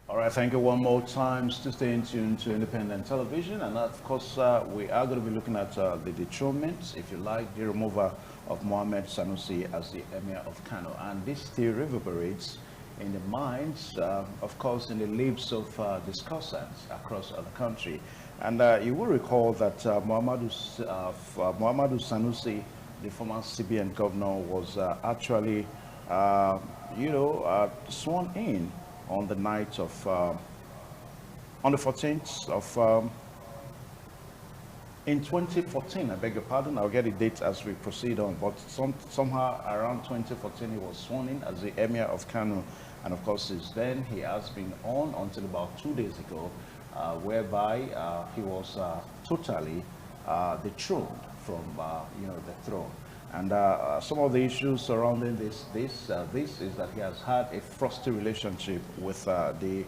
All right, thank you one more time. Still staying tuned to independent television. And of course, we are going to be looking at the dethronement, if you like, the removal of Mohammed Sanusi as the Emir of Kano. And this still reverberates in the minds, of course, in the lips of discussants across the country. And you will recall that Mohammadu Sanusi, the former CBN governor, was actually, sworn in on the night of, on the 14th of, in 2014, I beg your pardon, I'll get the date as we proceed on, but somehow around 2014 he was sworn in as the Emir of Kano, and of course since then he has been on until about 2 days ago, whereby he was totally dethroned from the throne. And some of the issues surrounding this is that he has had a frosty relationship with the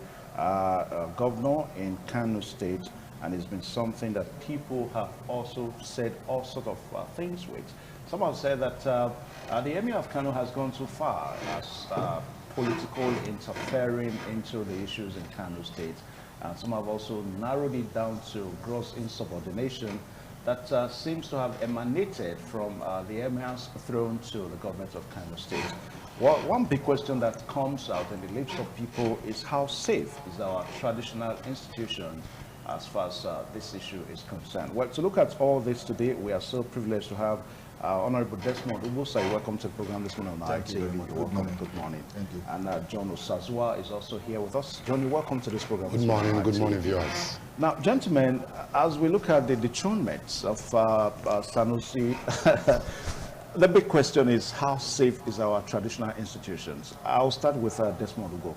governor in Kano State, and it's been something that people have also said all sorts of things with. Some have said that the Emir of Kano has gone too far as political interfering into the issues in Kano State. And some have also narrowed it down to gross insubordination that seems to have emanated from the Emir's throne to the government of Kano State. Well, one big question that comes out in the lips of people is how safe is our traditional institution as far as this issue is concerned. Well, to look at all this today, we are so privileged to have Honorable Desmond Ubusa. Welcome to the program this morning on ITV. Good morning. Good morning. Thank you. And John Osazua is also here with us. John, welcome to this program. Good morning. Good morning, viewers. Now, gentlemen, as we look at the dethronement of Sanusi, the big question is how safe is our traditional institutions? I'll start with Desmond Ugo.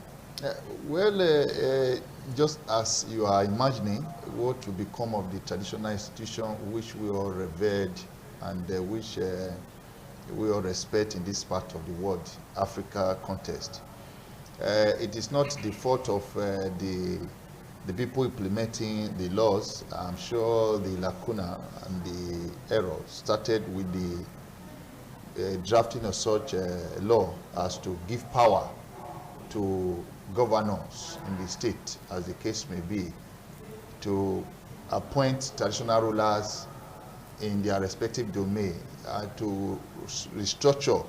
Just as you are imagining what will become of the traditional institution which we all revered and which we all respect in this part of the world, Africa context. It is not the fault of the people implementing the laws. I'm sure the lacuna and the error started with the drafting of such a law as to give power to governors in the state, as the case may be, to appoint traditional rulers in their respective domain, to restructure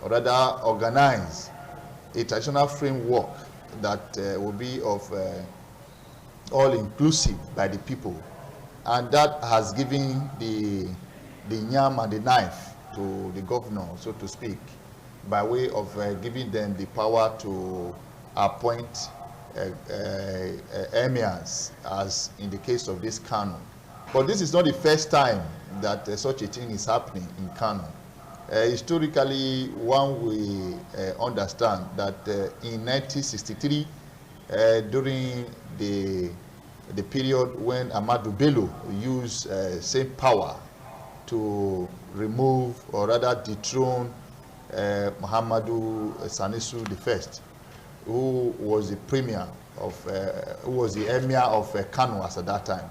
or rather organize a traditional framework that will be of all-inclusive by the people, and that has given the yam and the knife to the governor, so to speak, by way of giving them the power to appoint emirs, as in the case of this Kano. But this is not the first time that such a thing is happening in Kano. Historically, one will understand that in 1963, during the period when Ahmadu Bello used same power to remove or rather dethrone Muhammadu Sanusi I, who was the premier of, who was the emir of Kano as at that time.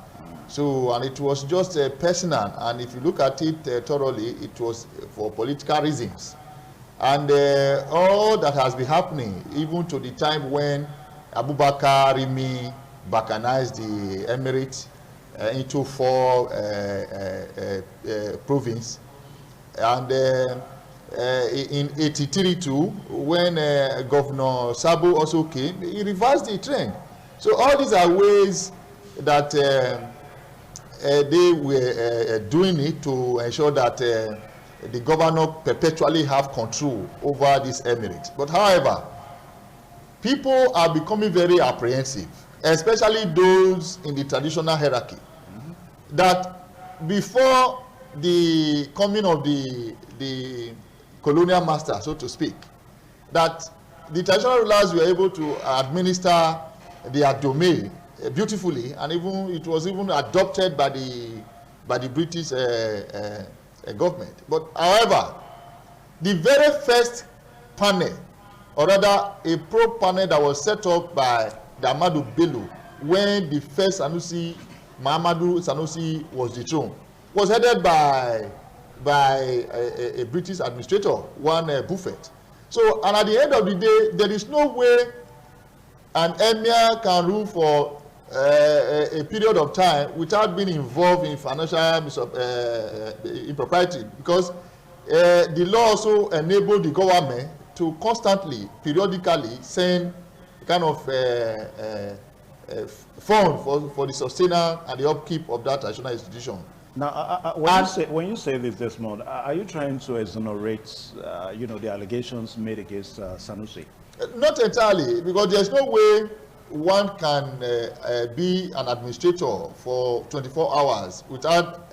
So, and it was just personal, and if you look at it thoroughly, it was for political reasons. And all that has been happening, even to the time when Abubakar Rimi balkanized the emirate into 4 provinces, and in 83 too, when Governor Sabo also came, he reversed the trend. So all these are ways that they were doing it to ensure that the governor perpetually have control over this emirate. But however, people are becoming very apprehensive, especially those in the traditional hierarchy, that before the coming of the colonial master, so to speak, that the traditional rulers were able to administer their domain beautifully, and even it was even adopted by the British government. But however, the very first panel, or rather a probe panel that was set up by the Ahmadu Bello when the first Muhammadu Sanusi was dethroned, was headed by a British administrator, one Buffett. So, and at the end of the day, there is no way an emir can rule for a period of time without being involved in financial impropriety, because the law also enabled the government to constantly, periodically send kind of fund for the sustainer and the upkeep of that traditional institution. Now, when you say this, Desmond, are you trying to exonerate, the allegations made against Sanusi? Not entirely, because there's no way one can be an administrator for 24 hours without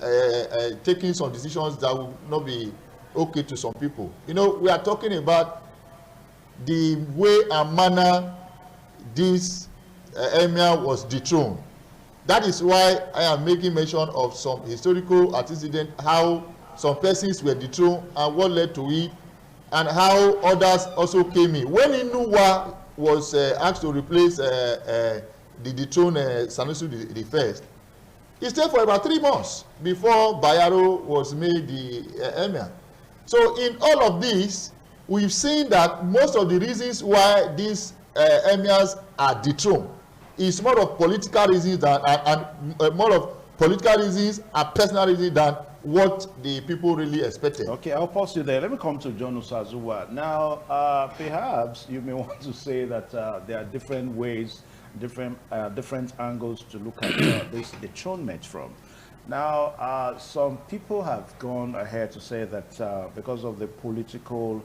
taking some decisions that will not be okay to some people. We are talking about the way and manner this emir was dethroned. That is why I am making mention of some historical antecedent, how some persons were dethroned and what led to it, and how others also came in. When Inuwa was asked to replace the dethroned Sanusi the first, he stayed for about 3 months before Bayero was made the emir. So in all of this, we've seen that most of the reasons why these emirs are dethroned is more of political reasons than more of political reasons and personal reasons than what the people really expected. Okay, I'll pause you there. Let me come to John Osazuwa. Now, perhaps you may want to say that there are different ways, different angles to look at this dethronement from. Now, some people have gone ahead to say that because of the political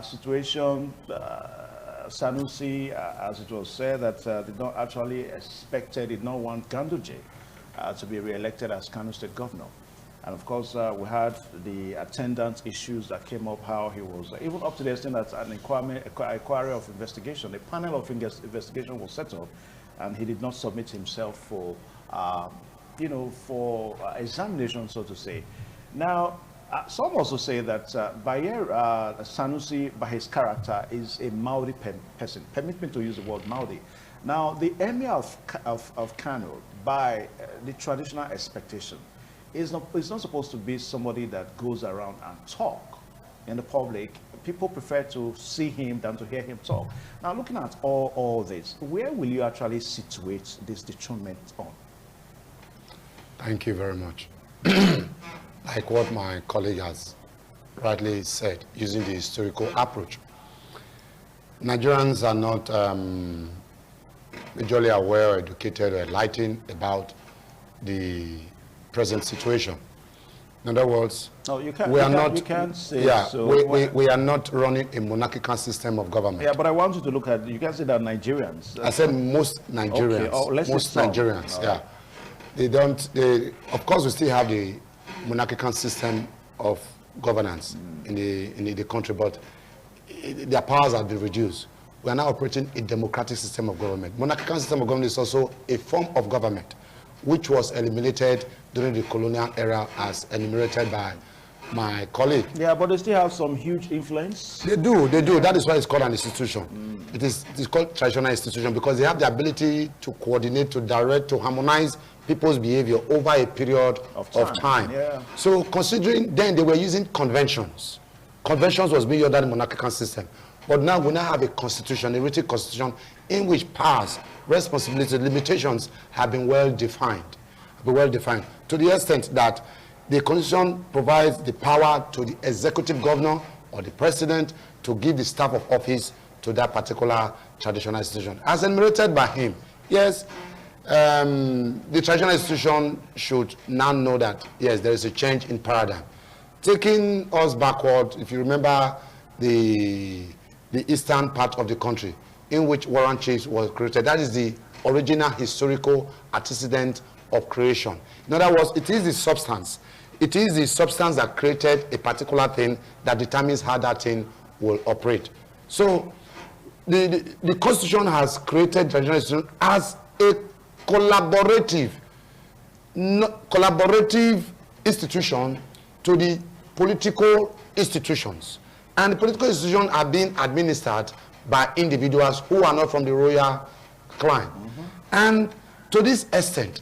situation, Sanusi, as it was said, that did not actually did not want Ganduje to be re-elected as Kano State Governor. And of course, we had the attendance issues that came up, how he was, even up to the extent that an inquiry of investigation, a panel of investigation was set up, and he did not submit himself for, for examination, so to say. Now, some also say that Sanusi, by his character, is a Maudi person. Permit me to use the word Maudi. Now, the emir of Kano, by the traditional expectation, is not supposed to be somebody that goes around and talk in the public. People prefer to see him than to hear him talk. Now, looking at all this, where will you actually situate this dethronement on? Thank you very much. Like what my colleague has rightly said, using the historical approach, Nigerians are not majorly aware, or educated, or enlightened about the present situation. In other words, no, we are not running a monarchical system of government. Yeah, but I want you to look at, you can say that Nigerians. I said most Nigerians. Okay. Most Nigerians, yeah. Of course, we still have the monarchical system of governance in the country, but their powers have been reduced. We are now operating a democratic system of government. Monarchical system of government is also a form of government which was eliminated during the colonial era, as enumerated by my colleague. Yeah, but they still have some huge influence. They do. That is why it's called an institution. It's called traditional institution because they have the ability to coordinate, to direct, to harmonize people's behavior over a period of time. Yeah. So considering then they were using conventions. Conventions was being under the monarchical system. But now we now have a constitution, a written constitution, in which powers, responsibilities, limitations have been well defined. To the extent that the constitution provides the power to the executive governor or the president to give the staff of office to that particular traditional institution. As enumerated by him, yes, the traditional institution should now know that, yes, there is a change in paradigm. Taking us backward, if you remember the eastern part of the country in which warrant chiefs was created, that is the original historical antecedent of creation. In other words, it is the substance. It is the substance that created a particular thing that determines how that thing will operate. So the Constitution has created traditional institution as a collaborative institution to the political institutions. And the political institutions are being administered by individuals who are not from the royal clan. And to this extent,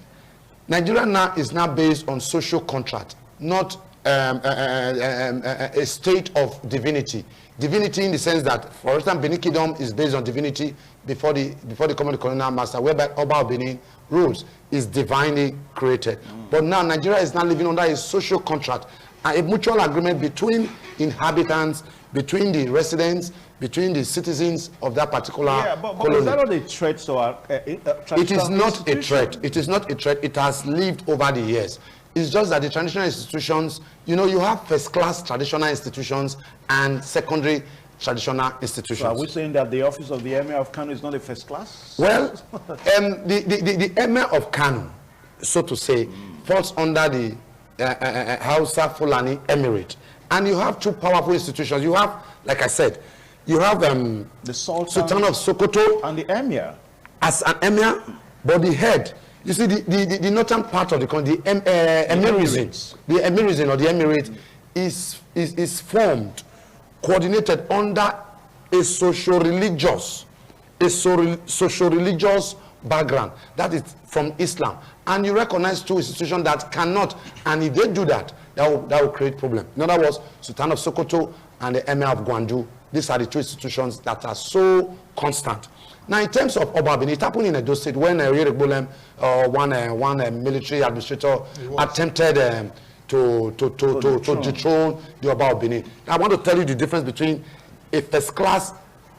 Nigeria now is now based on social contract, not a state of divinity Divinity in the sense that, for instance, Benin Kingdom is based on divinity before the common colonial master, whereby Oba of Benin rules is divinely created. But now Nigeria is now living under a social contract, a mutual agreement between inhabitants, between the residents, between the citizens of that particular colony. Is that not a threat to our It is not a threat. It is not a threat. It has lived over the years. It's just that the traditional institutions, you know, you have first-class traditional institutions and secondary traditional institutions. So are we saying that the office of the Emir of Kano is not a first class? Well, the Emir of Kano, so to say, falls under the Hausa Fulani Emirate. And you have two powerful institutions. You have, like I said, you have the Sultan of Sokoto and the Emir. As an Emir, but the head, you see, the northern part of the country, the Emirism or the Emirate is formed, coordinated under a social-religious background. That is from Islam. And you recognize two institutions that cannot, and if they do that, that will create problem. In other words, Sultan of Sokoto and the Emir of Gwandu, these are the two institutions that are so constant. Now, in terms of Oba Benin, it happened in Edo State when one military administrator attempted to dethrone the Oba of Benin. Now, I want to tell you the difference between a first-class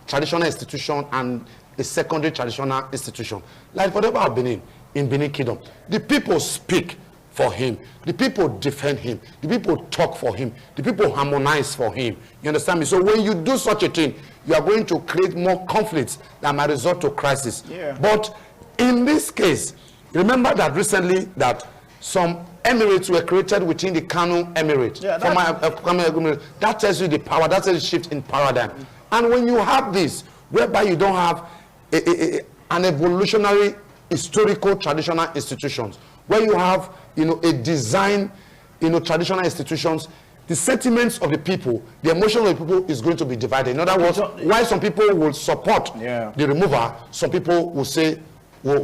traditional institution and a secondary traditional institution. Like for the Oba of Benin, in Benin Kingdom, the people speak for him, the people defend him, the people talk for him, the people harmonize for him. You understand me? So when you do such a thing, you are going to create more conflicts that might result to crisis. Yeah. But in this case, remember that recently that some emirates were created within the Kano Emirate. Yeah, that tells you the power, that tells you shift in paradigm. And when you have this, whereby you don't have an evolutionary, historical, traditional institutions, where you have, you know, a design, you know, traditional institutions, the sentiments of the people, the emotion of the people is going to be divided. In other words, while some people will support the remover, some people will say, will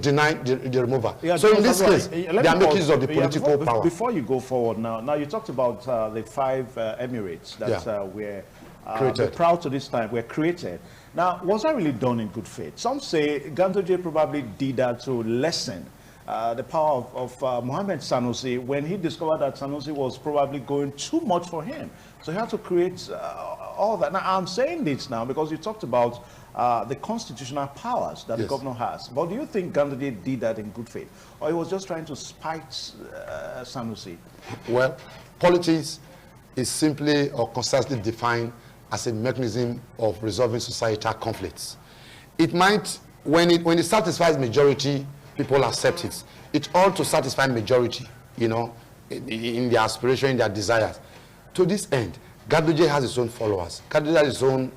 deny the remover. Yeah, so in this case, they are making use of the political power. Before you go forward now you talked about the 5 emirates that were proud to this time, were created. Now, was that really done in good faith? Some say Ganduje probably did that to lessen the power of Mohammed Sanusi when he discovered that Sanusi was probably going too much for him. So he had to create all that. Now, I'm saying this now because you talked about the constitutional powers that the governor has. But do you think Ganduje did that in good faith? Or he was just trying to spite Sanusi? Well, politics is simply or concisely defined as a mechanism of resolving societal conflicts. It might, when it satisfies majority, people accept it. It ought to satisfy majority, you know, in their aspiration, in their desires. To this end, Ganduje has his own followers. Ganduje has his own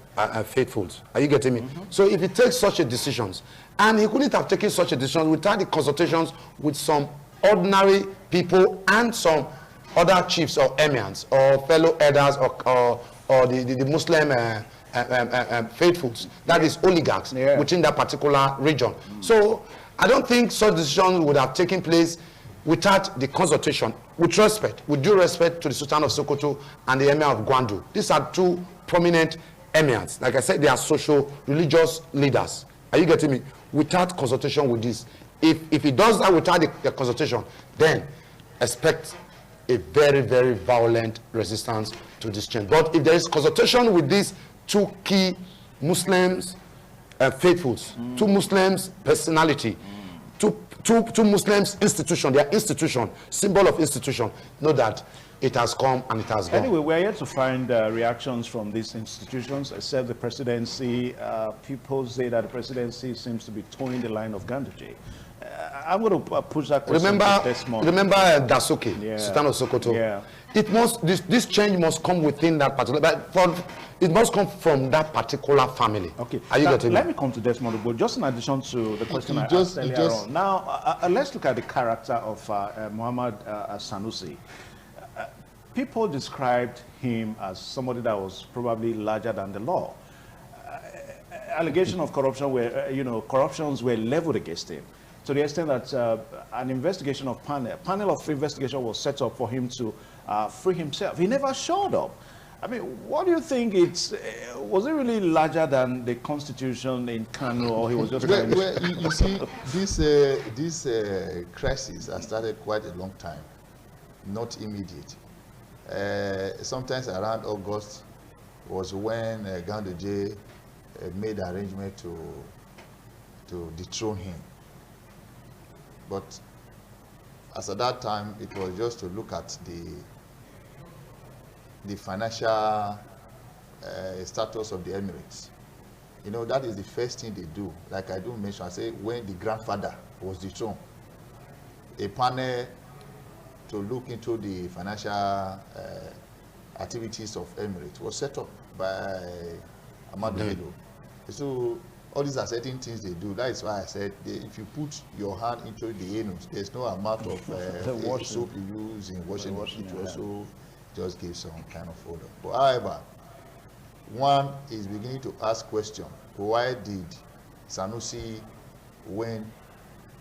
faithfuls. Are you getting me? So if he takes such a decisions, and he couldn't have taken such a decision without the consultations with some ordinary people and some other chiefs or emirs or fellow elders or the Muslim faithfuls, that is oligarchs within that particular region. So I don't think such decisions would have taken place without the consultation, with due respect to the Sultan of Sokoto and the Emir of Gwandu. These are two prominent emirs. Like I said, they are social, religious leaders. Are you getting me? Without consultation with this. If he does that without the consultation, then expect a very, very violent resistance to this change. But if there is consultation with these two key Muslims, faithfuls, two Muslims personality, two Muslims institution, their institution, symbol of institution, know that it has come and it has gone. Anyway, we're yet to find reactions from these institutions, except the presidency. People say that the presidency seems to be towing the line of Ganduje. I'm going to push that question to Desmond. Remember Dasuki, Sultan of Sokoto? It must, this change must come within that particular, it must come from that particular family. Okay. Are you getting Let me come to Desmond, but just in addition to the question I asked earlier on. Now, let's look at the character of Muhammad Sanusi. People described him as somebody that was probably larger than the law. Allegation of corruption were, corruptions were leveled against him, to the extent that an investigation of panel of investigation was set up for him to free himself. He never showed up. I mean, what do you think? Was it really larger than the constitution in Kano, or he was just trying to... You see, this crisis has started quite a long time, not immediate. Sometimes around August was when Ganduje made arrangement to dethrone him. But as at that time, it was just to look at the financial status of the Emirates. You know, that is the first thing they do. Like I do mention, I say when the grandfather was dethroned, a panel to look into the financial activities of Emirates was set up by MUHAMMADU. So all these are certain things they do. That is why I said if you put your hand into the anus, there's no amount of soap you use in washing it also just gives some kind of odor. But however, one is beginning to ask question: why did Sanusi went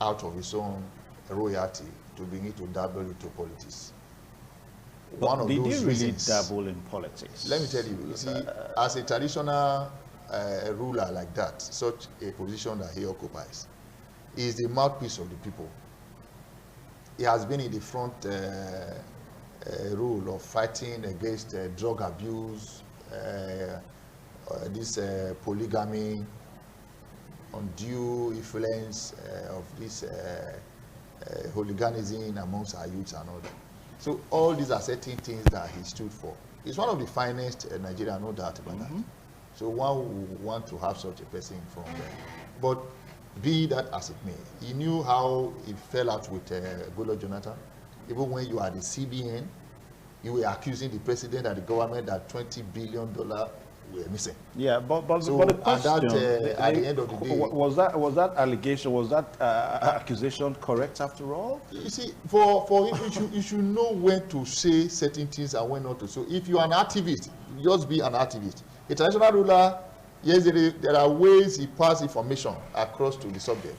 out of his own royalty to begin to dabble into politics? But one of did those he really reasons, dabble in politics? let me tell you, you see, as a traditional ruler like that, such a position that he occupies, he is the mouthpiece of the people. He has been in the front role of fighting against drug abuse, this polygamy, undue influence of this hooliganism amongst our youths and all that. So all these are certain things that he stood for. He's one of the finest Nigerians, no doubt about that. So one would want to have such a person from there. But be that as it may, he knew how he fell out with Goodluck Jonathan. Even when you are the CBN, you were accusing the president and the government that $20 billion were missing. Yeah, but So, the question, at the end of the day, was that allegation, was that accusation correct after all? you see, for him, you should know when to say certain things and when not to. So if you are an activist, just be an activist. A traditional ruler, yes, there are ways he passes information across to the subject,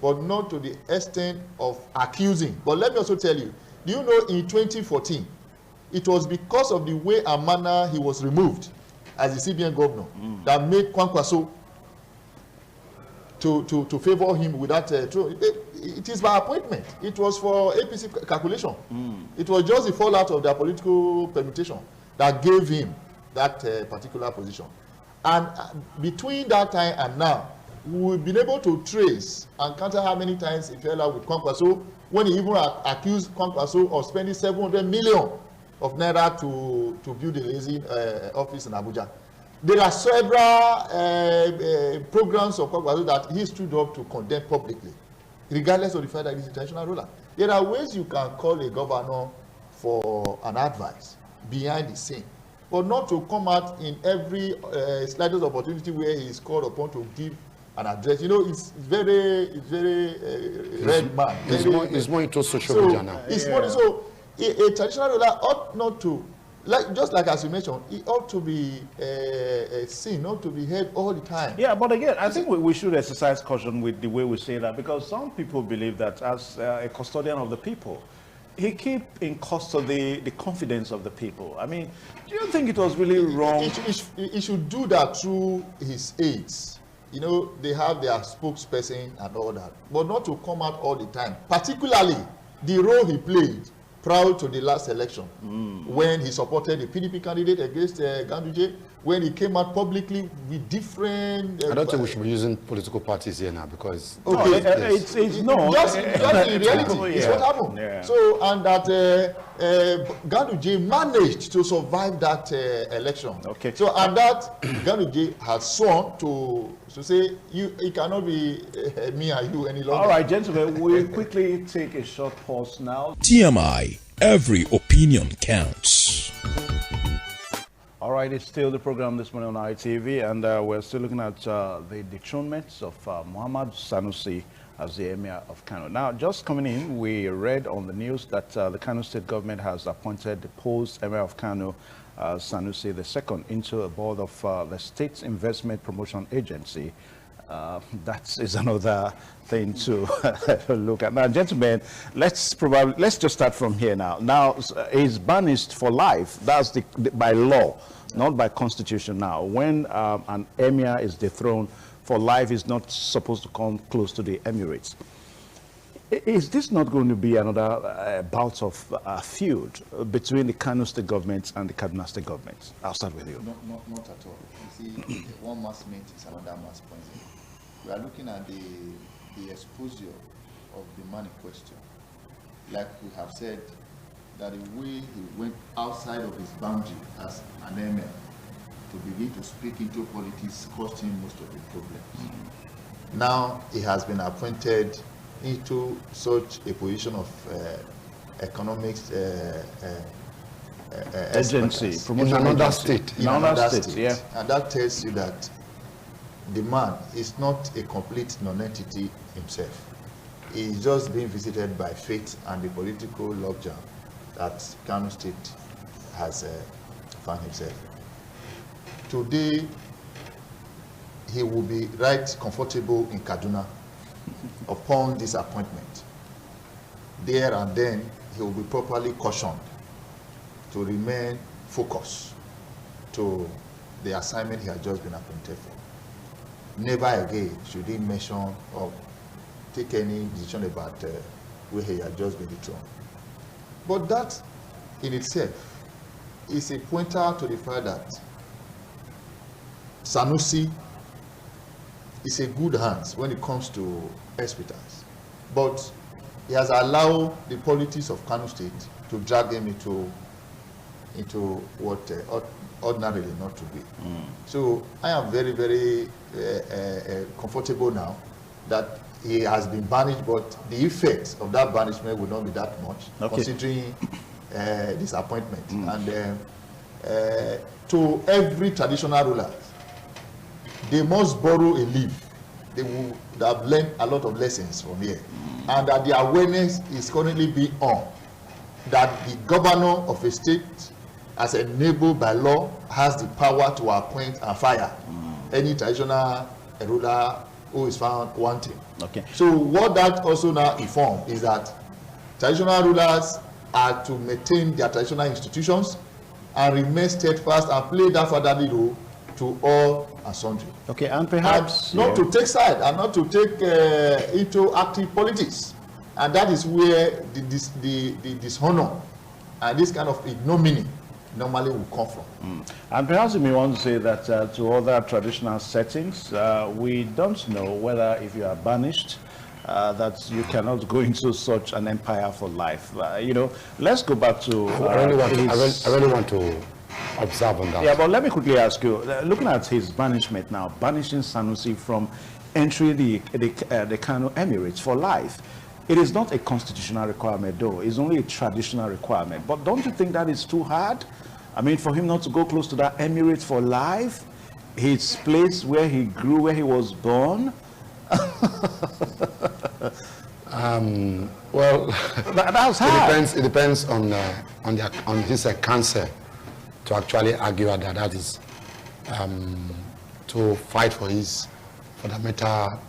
but not to the extent of accusing. But let me also tell you, do you know in 2014, it was because of the way and manner he was removed as the CBN governor that made Kwankwaso to favor him with that. It is by appointment. It was for APC calculation. It was just the fallout of their political permutation that gave him that particular position. And between that time and now, we've been able to trace and counter how many times he fell out with Kwankwaso, when he even accused Kwankwaso of spending 700 million of naira to build a lazy office in Abuja. There are several programs of Kwankwaso that he stood up to condemn publicly, regardless of the fact that he's a traditional ruler. There are ways you can call a governor for an advice behind the scene, but not to come out in every slightest opportunity where he is called upon to give an address. You know, it's very red man. It's more into social media now. It's more so. A traditional ruler ought not to, just like as you mentioned, it ought to be seen, not to be heard all the time. Yeah, but again, I think we should exercise caution with the way we say that, because some people believe that as a custodian of the people, he keep in custody the confidence of the people. I mean, do you think it was really wrong? He should do that through his aides. You know, they have their spokesperson and all that, but not to come out all the time, particularly the role he played prior to the last election, when he supported the PDP candidate against Ganduje, when he came out publicly with different... I don't think we should be using political parties here now, because... Okay, it's no. Just in reality, it's what happened. Yeah. So, and that Ganduje managed to survive that election. Okay. So, and that Ganduje has sworn to say, it cannot be me and you any longer. All right, gentlemen, we'll quickly take a short pause now. TMI, every opinion counts. All right, it's still the program this morning on ITV, and we're still looking at the dethronement of Muhammad Sanusi as the Emir of Kano. Now, just coming in, we read on the news that the Kano state government has appointed the post-Emir of Kano, Sanusi II, into a board of the State's Investment Promotion Agency. that is another thing to look at. Now, gentlemen, let's just start from here now. Now, he's banished for life. That's by law, not by constitution. Now, when an emir is dethroned for life, is not supposed to come close to the Emirates. Is this not going to be another bout of feud between the Kano state government and the Kaduna state government? I'll start with you. Not at all. You see, one mass meat is another mass poison. We are looking at the exposure of the man in question. Like we have said, that the way he went outside of his boundary as an emir to begin to speak into politics cost him most of the problems. Now he has been appointed into such a position of economics agency in another state. In another state, yeah. And that tells you that the man is not a complete non-entity himself. He's just being visited by fate and the political logjam that Kano State has found himself. Today, he will be right comfortable in Kaduna upon this appointment. There and then, he will be properly cautioned to remain focused to the assignment he has just been appointed for. Never again should he mention or take any decision about where he has just been dethroned. But that in itself is a pointer to the fact that Sanusi is a good hands when it comes to hospitals. But he has allowed the politics of Kano State to drag him into what ordinarily not to be. So I am very, very comfortable now that he has been banished, but the effects of that banishment will not be that much, considering this appointment. And to every traditional ruler, they must borrow a leaf. They will have learned a lot of lessons from here. And that the awareness is currently being on that the governor of a state, as enabled by law, has the power to appoint and fire any traditional ruler who is found wanting. Okay. So what that also now informs is that traditional rulers are to maintain their traditional institutions and remain steadfast and play that fatherly role to all and sundry. Okay, and perhaps not to take side and not to take into active politics, and that is where the dishonor and this kind of ignominy normally will come from. And perhaps you may want to say that to other traditional settings, we don't know whether if you are banished, that you cannot go into such an empire for life. You know, let's go back to... I really want to observe on that. Yeah, but let me quickly ask you, looking at his banishment now, banishing Sanusi from entering the Kano Emirates for life, it is not a constitutional requirement though, it's only a traditional requirement. But don't you think that is too hard? I mean, for him not to go close to that Emirates for life, his place where he grew, where he was born? Well, that's hard. It depends on his counsel to actually argue that is to fight for his fundamental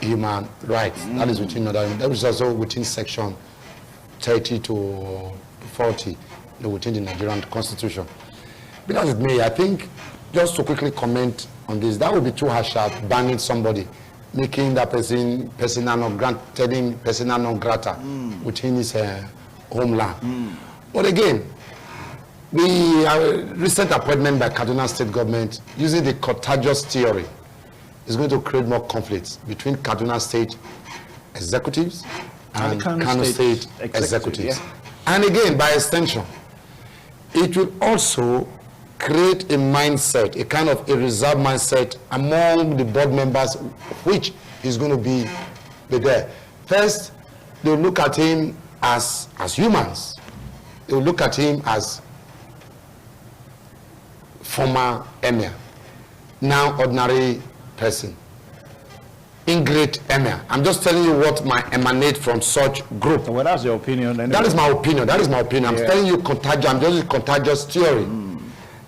human rights. That is within that is also within section 30 to 40 within the Nigerian Constitution. But as it may, I think just to quickly comment on this, that would be too harsh at banning somebody, making that person persona non grata within his homeland. But again, the recent appointment by Kaduna State government using the contagious theory is going to create more conflicts between Kaduna State executives and Kano State executives. Yeah. And again, by extension, it will also create a mindset, a kind of a reserved mindset among the board members, which is going to be there. First, they'll look at him as humans. They'll look at him as former emir, now ordinary person, ingrate emir. I'm just telling you what might emanate from such group. Well, that's your opinion. Anyway. That is my opinion. That is my opinion. I'm telling you contagious. I'm just contagious theory.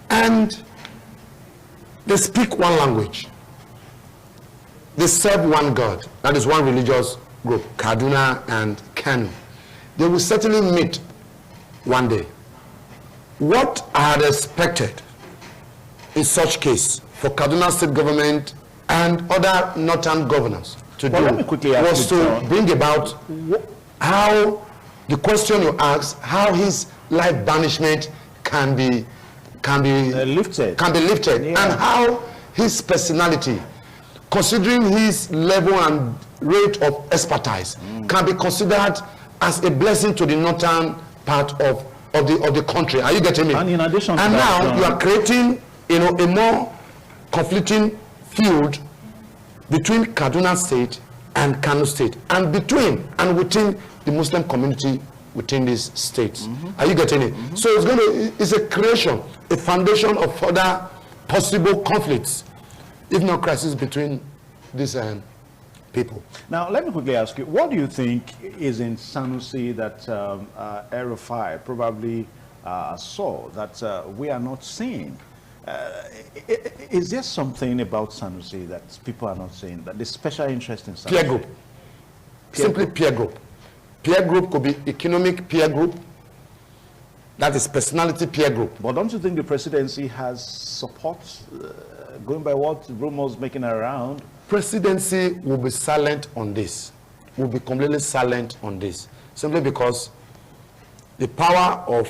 And they speak one language. They they serve one God. That is one religious group, Kaduna and KANO. They will certainly meet one day. What I had expected in such case for Kaduna state government and other northern governors to do was to bring about how the question you asked, how his life banishment can be lifted, yeah. and how his personality, considering his level and rate of expertise, can be considered as a blessing to the northern part of the country. Are you getting me? And in addition to and that, now you are creating, you know, a more conflicting field between Kaduna State and Kano State, and between and within the Muslim community within these states. Are you getting it? So it's a creation, a foundation of further possible conflicts, if not crisis, between these people. Now, let me quickly ask you, what do you think is in SANUSI that RFI probably saw that we are not seeing? Is there something about SANUSI that people are not seeing, that the special interest in SANUSI? Peer group. Simply peer group. Peer group could be economic peer group. That is personality peer group. But don't you think the presidency has support, going by what rumors making around? Presidency will be silent on this, will be completely silent on this, simply because the power of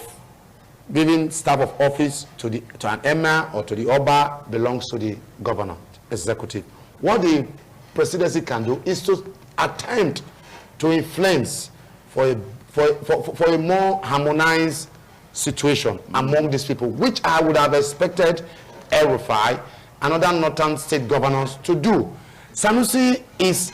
giving staff of office to an EMIR or to the Oba belongs to the governor, executive. What the presidency can do is to attempt to influence for a more harmonized situation among these people, which I would have expected RFI and other northern state governors to do. SANUSI is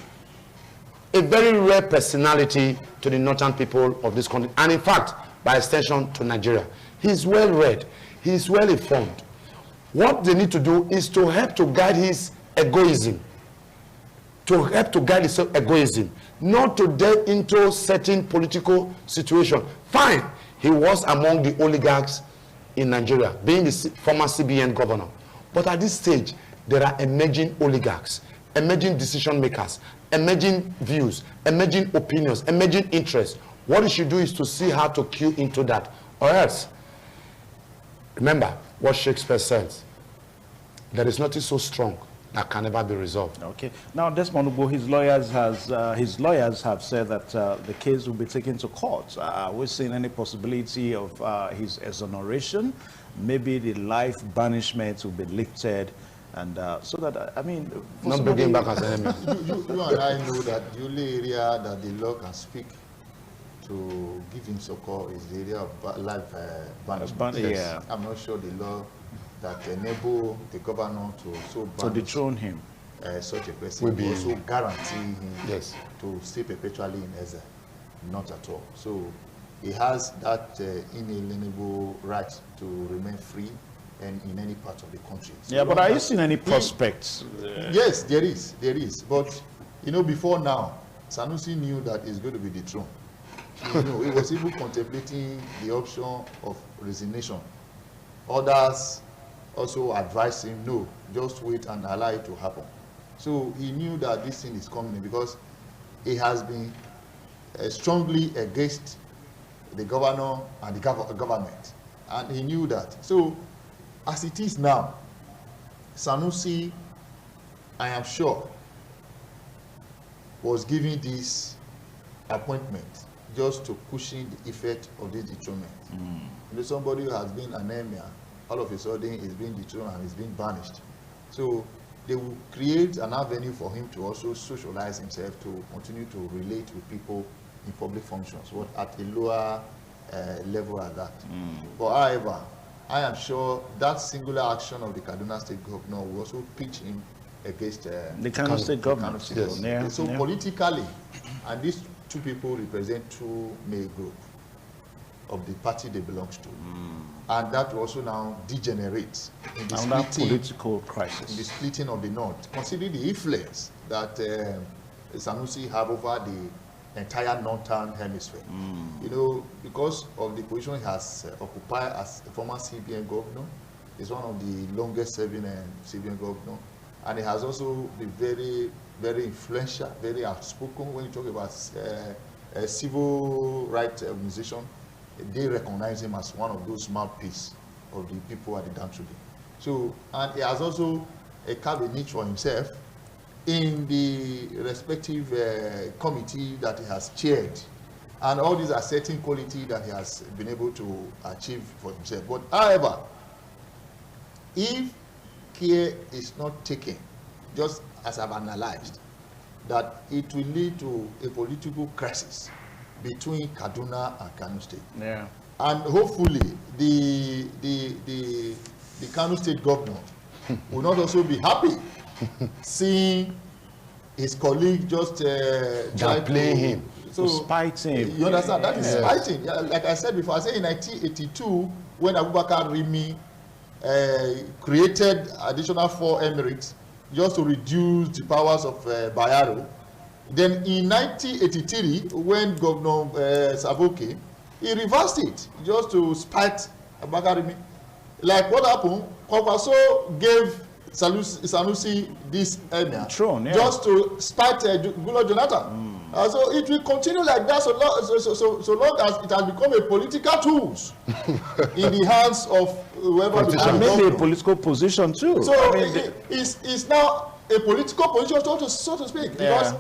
a very rare personality to the northern people of this country, and in fact, by extension, to Nigeria. He's well read, he's well informed. What they need to do is to help to guide his egoism, not to delve into certain political situation. Fine, he was among the oligarchs in Nigeria, being the former CBN governor. But at this stage, there are emerging oligarchs, emerging decision makers, emerging views, emerging opinions, emerging interests. What you should do is to see how to cue into that, or else, remember what Shakespeare says, there is nothing so strong that can never be resolved. Okay. Now, Desmond Ugo, his lawyers have said that the case will be taken to court. Are we seeing any possibility of his exoneration? Maybe the life banishment will be lifted, and so that, I mean, not bringing back as an enemy. You and I know that the only area that the law can speak to give him succor is the area of life banishment. Yes. Yeah. I'm not sure the law that enable the governor to dethrone him, such a person will also guarantee him to stay perpetually in exile. Not at all. So he has that inalienable right to remain free and in any part of the country. So yeah, but are you seeing any prospects? Yes, there is. But you know, before now, Sanusi knew that he's going to be dethroned. You know, he was even contemplating the option of resignation. Others also advised him, no, just wait and allow it to happen. So he knew that this thing is coming because he has been strongly against the governor and the government, and he knew that. So as it is now, Sanusi, I am sure, was giving this appointment just to cushion the effect of this dethronement. You know, somebody who has been an emir, all of a sudden is being dethroned and is being banished. So they will create an avenue for him to also socialize himself, to continue to relate with people in public functions, but at a lower level at that. But however, I am sure that singular action of the Kaduna State Governor will also pitch him against the Kano State Government. Yes. Yeah. So politically, and these two people represent two main groups of the party they belong to. And that will also now degenerate in the political crisis, in the splitting of the North. Considering the influence that Sanusi have over the entire northern hemisphere. You know, because of the position he has occupied as a former CBN governor, he's one of the longest serving CBN governor, and he has also been very very influential, very outspoken. When you talk about a civil rights organization, they recognize him as one of those mouthpieces of the people at the downtrodden. So, and he has also carved a niche for himself in the respective committee that he has chaired. And all these are certain quality that he has been able to achieve for himself. But however, if care is not taken, just as I've analyzed, that it will lead to a political crisis between Kaduna and Kano State. Yeah. And hopefully the Kano State governor will not also be happy seeing his colleague just try to play him. So spite him. You understand? That is Yes. spiting. Yeah, like I said before, I said in 1982, when Abubakar Rimi created additional 4 emirates just to reduce the powers of Bayero. Then in 1983, when Governor Sabo came, he reversed it just to spite Abubakar Rimi. Like what happened, Kwankwaso gave Sanusi this emir just to spite Goodluck Jonathan. So it will continue like that so long as it has become a political tool in the hands of whoever becomes And maybe a governor. political position too. So I mean, it's now a political position, so to speak, because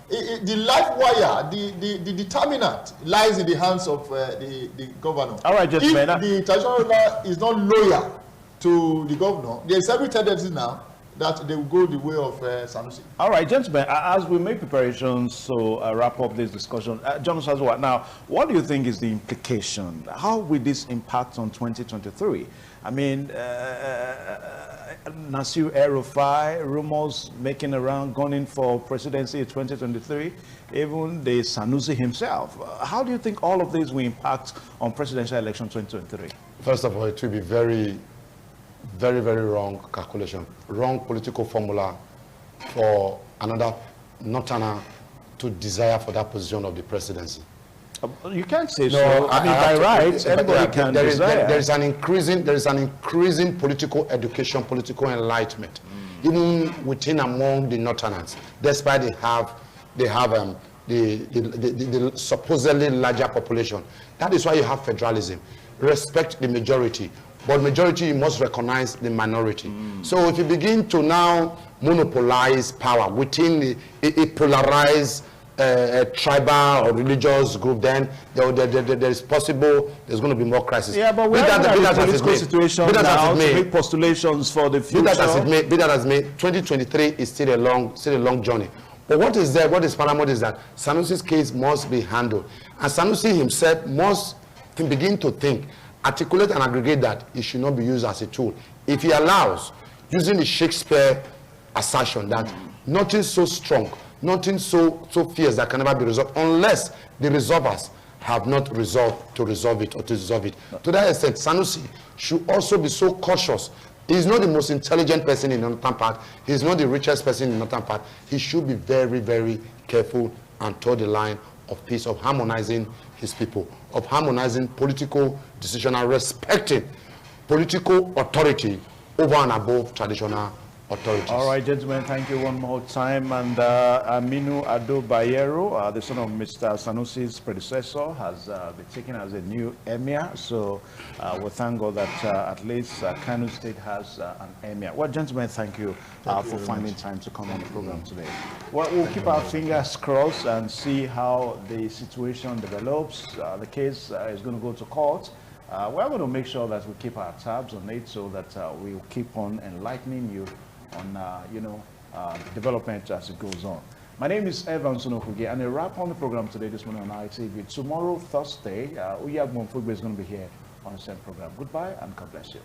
the life wire, the determinant lies in the hands of the governor. All right, gentlemen. If the traditional ruler is not loyal to the governor, there is every tendency now that they will go the way of Sanusi. All right, gentlemen, as we make preparations to wrap up this discussion, John Osazua, now, what do you think is the implication? How will this impact on 2023? I mean, Nasir El-Rufai, rumors making around gunning for presidency in 2023, even the Sanusi himself. How do you think all of this will impact on presidential election 2023? First of all, it will be very, very wrong calculation, wrong political formula for another northerner to desire for that position of the presidency. You can't say so. I mean, by right, anybody can desire. There is an increasing political education, political enlightenment, even within among the northerners, despite they have the supposedly larger population. That is why you have federalism. Respect the majority. But majority, you must recognize the minority. So if you begin to now monopolize power within a polarized tribal or religious group, then there is possible there's going to be more crisis. Yeah, but we're in a political situation now to make postulations for the future. Be that as may, 2023 is still a long journey. But what is paramount is that Sanusi's case must be handled. And Sanusi himself must begin to think, articulate and aggregate that it should not be used as a tool. If he allows, using the Shakespeare assertion that nothing so strong, nothing so fierce that can never be resolved unless the resolvers have not resolved to resolve it or to resolve it. To that extent, Sanusi should also be so cautious. He's not the most intelligent person in the northern part. He's not the richest person in the northern part. He should be very careful and toe the line of peace, of harmonizing his people, of harmonizing political decision and respecting political authority over and above traditional authorities. All right, gentlemen, thank you one more time. And Aminu Ado Bayero, the son of Mr. Sanusi's predecessor, has been taken as a new emir. So we thank God that at least Kano State has an emir. Well, gentlemen, thank you for finding time to come on the program today. Well, we'll keep our fingers crossed and see how the situation develops. The case is going to go to court. We're going to make sure that we keep our tabs on it so that we'll keep on enlightening you on development as it goes on. My name is Evan Sunokuge, and a wrap on the program today this morning on ITV. Tomorrow, Thursday, Uyag Monfugbe is going to be here on the same program. Goodbye and God bless you.